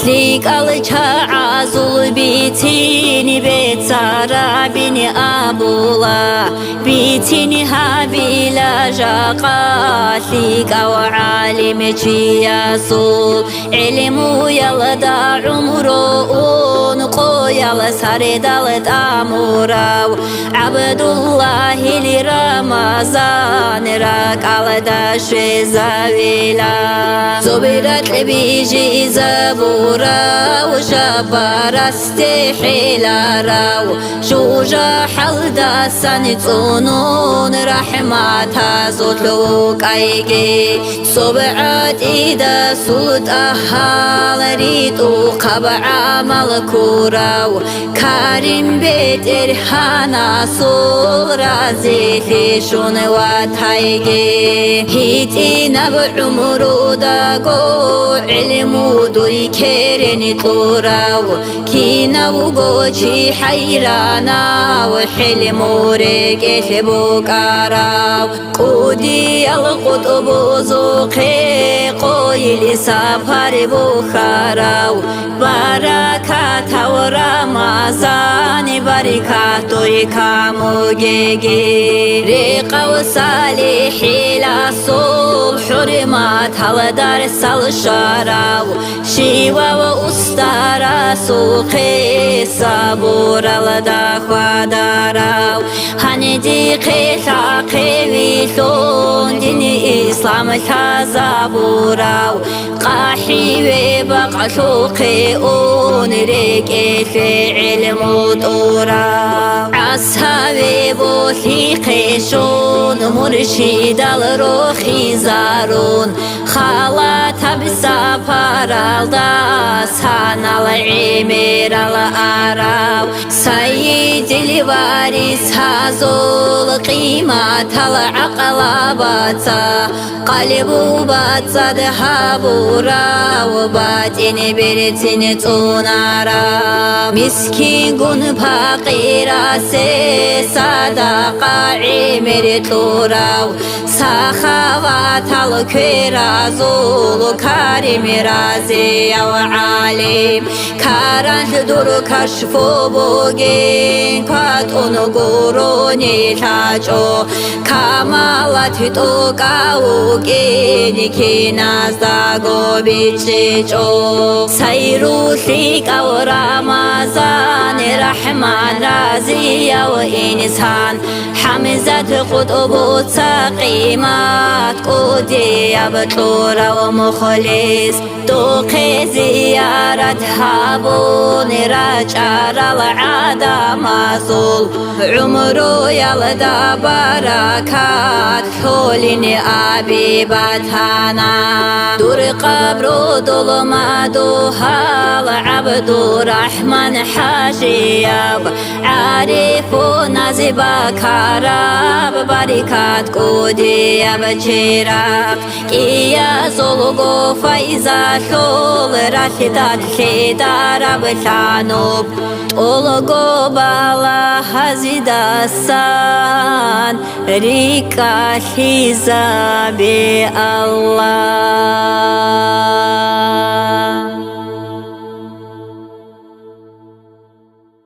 ليك عزول بيتيني بيت سارة بني أبولا بيتيني هابيلا جاقات ليك أو عالمك ياسول علمو يلدا عمرو نقو يلا سردالت أموراو عبد الله لرمضان راك على داشي زاويلا زبرت بيجي زبورا وجبار استحيلا راو شوجا حلدا سنتونون رحمتها زوتلوك ايجي صبعت ايدا سود اهال ريتو قبع ملكوراو كريم بيت إرحانا صورة زيتي شون واتايجي هيتينا بعمرو داقو علمو دوي كيرني طوراو كينا وقوشي حيرانا وحلمو ريكي بوكاراو قودي القطب زوقي قويلي سافر بوخاراو بركات ورمضان بركات كاموجيجي ريقة وصالحي للصبح حرمات على درس الشراو شيوة وأستارة سوقي صبور لدى خدراو هندي قيثاقي ويثون ديني إسلام كزابوراو قاحي وبقى سوقي أونريك في علم دورا أصحابي بوثيقي شون مرشد الروحي زارون خالات بسافر الداسان العمير الأراو سيد الوارث هزول قيمة العقلبات قلبو بات ذهبورا وباتن برتن تونارا مسكين قن فقيرا سي صدق عمر توراو سخوات الكرا زول كريم رازي وعالم كارن دور كشف بوجين كاتون قروني تاجو كمالات توقعو جيني كناز داغو بيتشيجو سيرو ثيك أو رمضان رحمن رازي وإنسان حمزة قطب سقيمات قودي بطور ومخلص دوقي زيارة هابون رجال العادة مازول عمرو يلدا بركات حولين أبي باتانا دور قبرو ظلماتها عبد الرحمن حاجياب عارف نزبا كراب بركات قودي بجيراب كيا زلقو فايزا شول رشدات خدار بشانوب طلقو بالا هزيداسان ريكا حزاب الله